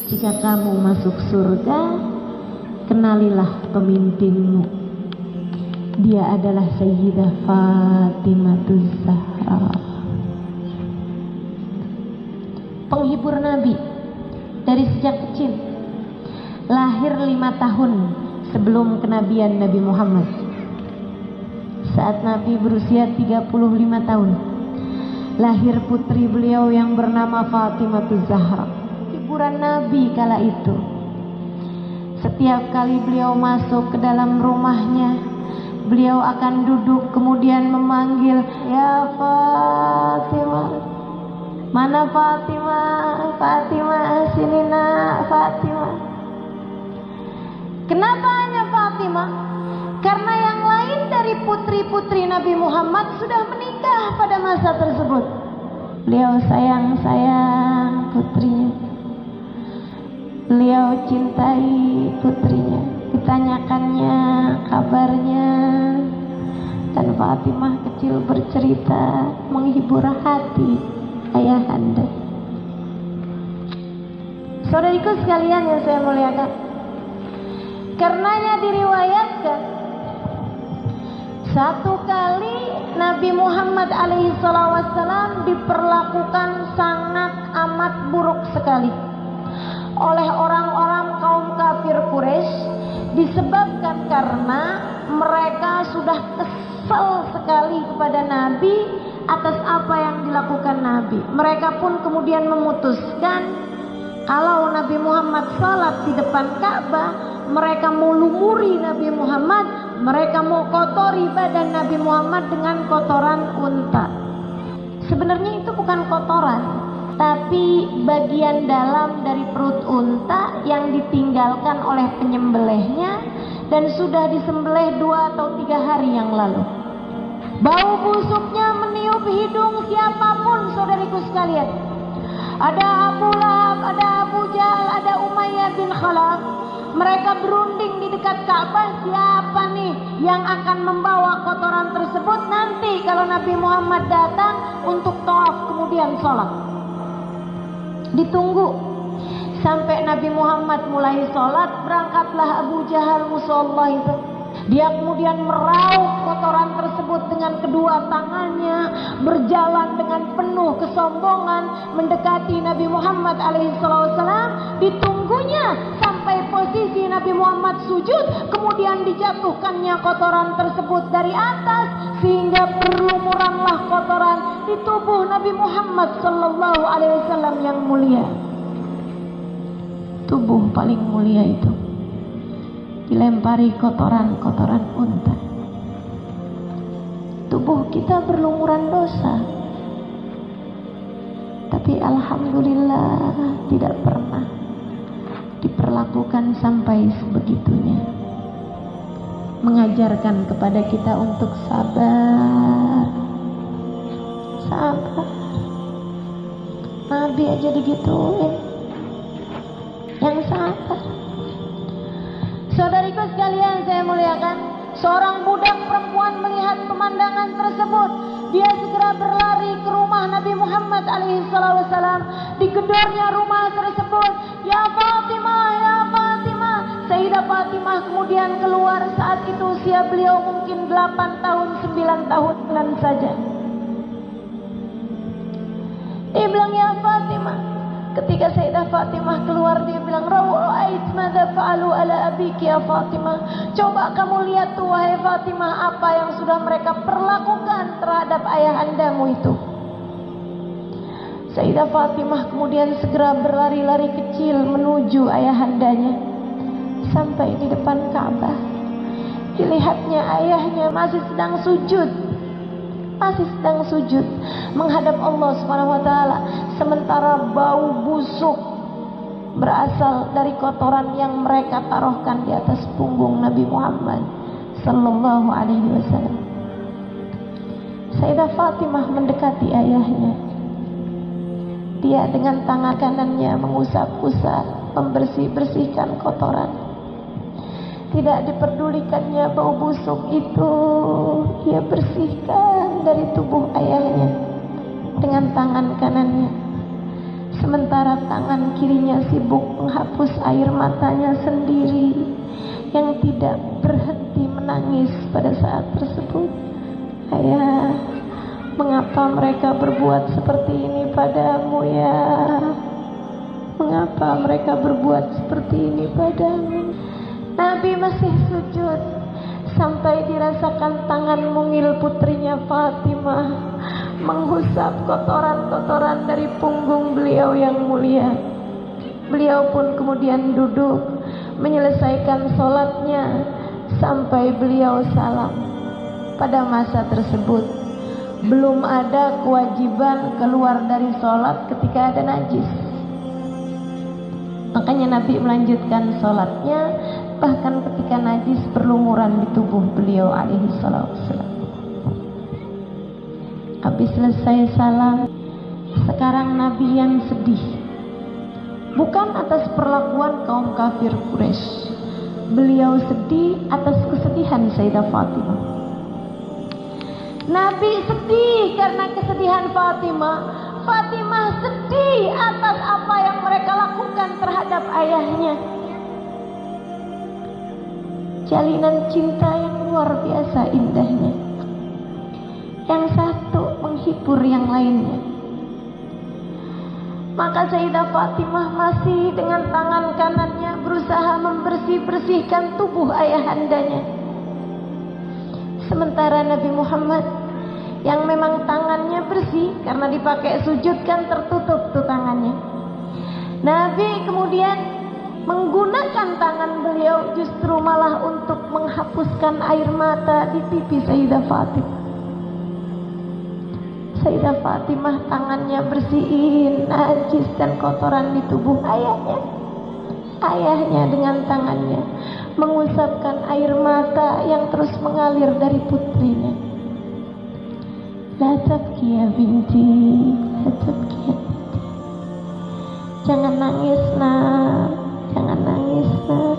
Jika kamu masuk surga, kenalilah pemimpinmu. Dia adalah Sayyidah Fatimah Zahra, penghibur Nabi dari sejak kecil. Lahir 5 tahun sebelum kenabian Nabi Muhammad. Saat Nabi berusia 35 tahun, lahir putri beliau yang bernama Fatimah Zahra. Hiburan Nabi kala itu. Setiap kali beliau masuk ke dalam rumahnya, beliau akan duduk kemudian memanggil, "Ya Fatimah." "Mana Fatimah? Fatimah, sini nak, Fatimah." Kenapa hanya Fatimah? Karena yang lain dari putri-putri Nabi Muhammad sudah menikah pada masa tersebut. Beliau sayang-sayang putrinya. Beliau cintai putrinya. Ditanyakannya kabarnya. Dan Fatimah kecil bercerita menghibur hati ayahanda. Saudariku sekalian yang saya muliakan, karenanya diriwayatkan satu kali Nabi Muhammad alaihissalam diperlakukan sangat amat buruk sekali oleh orang-orang kaum kafir Quraisy, disebabkan karena mereka sudah kesal sekali kepada Nabi atas apa yang dilakukan Nabi. Mereka pun kemudian memutuskan kalau Nabi Muhammad salat di depan Ka'bah, mereka mau lumuri Nabi Muhammad, mereka mau kotori badan Nabi Muhammad dengan kotoran unta. Sebenarnya itu bukan kotoran, tapi bagian dalam dari perut unta yang ditinggalkan oleh penyembelihnya dan sudah disembelih 2 atau 3 hari yang lalu. Bau busuknya meniup hidung siapapun, saudariku sekalian. Ada Abu Lahab, ada Abu Jahal, ada Umayyah bin Khalaf. Mereka berunding di dekat Ka'bah, siapa nih yang akan membawa kotoran tersebut nanti kalau Nabi Muhammad datang untuk tawaf kemudian sholat. Ditunggu sampai Nabi Muhammad mulai sholat, berangkatlah Abu Jahal musuh itu. Dia kemudian meraup kotoran tersebut dengan kedua tangannya, berjalan dengan penuh kesombongan mendekati Nabi Muhammad alaihissalam. Ditunggunya sampai posisi Nabi Muhammad sujud, kemudian dijatuhkannya kotoran tersebut dari atas sehingga berlumuranlah kotoran di tubuh Nabi Muhammad sallallahu alaihi wasallam yang mulia. Tubuh paling mulia itu dilempari kotoran-kotoran unta. Tubuh kita berlumuran dosa, tapi alhamdulillah tidak pernah diperlakukan sampai sebegitunya. Mengajarkan kepada kita untuk sabar. Sabar. Nabi aja digituin, yang sabar. Saudariku sekalian saya muliakan, seorang budak perempuan melihat pemandangan tersebut. Dia segera berlari ke rumah Nabi Muhammad alaihissalam. Digedornya rumah tersebut, "Ya Fatimah, ya Fatimah." Sayyidah Fatimah kemudian keluar. Saat itu usia beliau mungkin 8 tahun, 9 tahunan saja. Dia bilang, "Ya Fatimah." Ketika Sayyidah Fatimah keluar, dia bilang, "Ra'ait madza fa'alu ala abiki ya Fatimah." Coba kamu lihat tuh wahai Fatimah, apa yang sudah mereka perlakukan terhadap ayahandamu itu. Sayyidah Fatimah kemudian segera berlari-lari kecil menuju ayahandanya. Sampai di depan Ka'bah, dilihatnya ayahnya masih sedang sujud. Masih sedang sujud menghadap Allah Subhanahu wa taala, sementara bau busuk berasal dari kotoran yang mereka taruhkan di atas punggung Nabi Muhammad sallallahu alaihi wasallam. Sayyidah Fatimah mendekati ayahnya. Dia dengan tangan kanannya mengusap-usap, membersih-bersihkan kotoran. Tidak diperdulikannya bau busuk itu, dia bersihkan dari tubuh ayahnya dengan tangan kanannya. sementara tangan kirinya sibuk menghapus air matanya sendiri yang tidak berhenti menangis pada saat tersebut. Ayah, mengapa mereka berbuat seperti ini padamu ya? Mengapa mereka berbuat seperti ini padamu? Nabi masih sujud sampai dirasakan tangan mungil putrinya Fatimah menghusap kotoran-kotoran dari punggung beliau yang mulia. Beliau pun kemudian duduk menyelesaikan sholatnya sampai beliau salam. Pada masa tersebut belum ada kewajiban keluar dari sholat ketika ada najis. Makanya Nabi melanjutkan sholatnya bahkan ketika najis berlumuran di tubuh beliau alaihi salatu wassalam. Habis selesai salam, sekarang Nabi yang sedih, bukan atas perlakuan kaum kafir Quraisy. Beliau sedih atas kesedihan Sayyidah Fatimah. Nabi sedih karena kesedihan Fatimah. Fatimah sedih atas apa yang mereka lakukan terhadap ayahnya. Jalinan cinta yang luar biasa indahnya. Yang satu menghibur yang lainnya. Maka Sayyidah Fatimah masih dengan tangan kanannya berusaha membersih-bersihkan tubuh ayahandanya. Sementara Nabi Muhammad yang memang tangannya bersih karena dipakai sujud kan tertutup tuh tangannya. Nabi kemudian menggunakan tangan beliau justru malah untuk menghapuskan air mata di pipi Sayyidah Fatimah. Sayyidah Fatimah tangannya bersihin najis dan kotoran di tubuh ayahnya. Ayahnya dengan tangannya mengusapkan air mata yang terus mengalir dari putrinya. La tabki ya binti, la tabki ya binti. Jangan nangis nak, jangan nangis nak.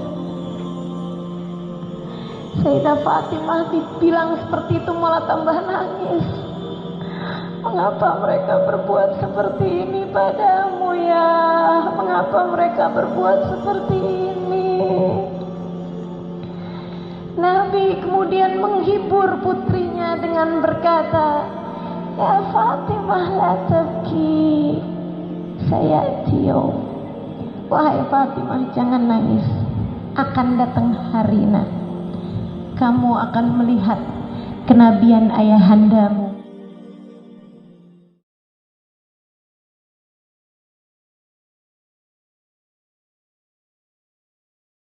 Sayyidah Fatimah dibilang seperti itu malah tambah nangis. Mengapa mereka berbuat seperti ini padamu ya? Mengapa mereka berbuat seperti ini? Nabi kemudian menghibur putrinya dengan berkata, ya Fatimah la tabki, saya Tio. Wahai Fatimah, jangan nangis. Akan datang hari kamu akan melihat kenabian ayahandamu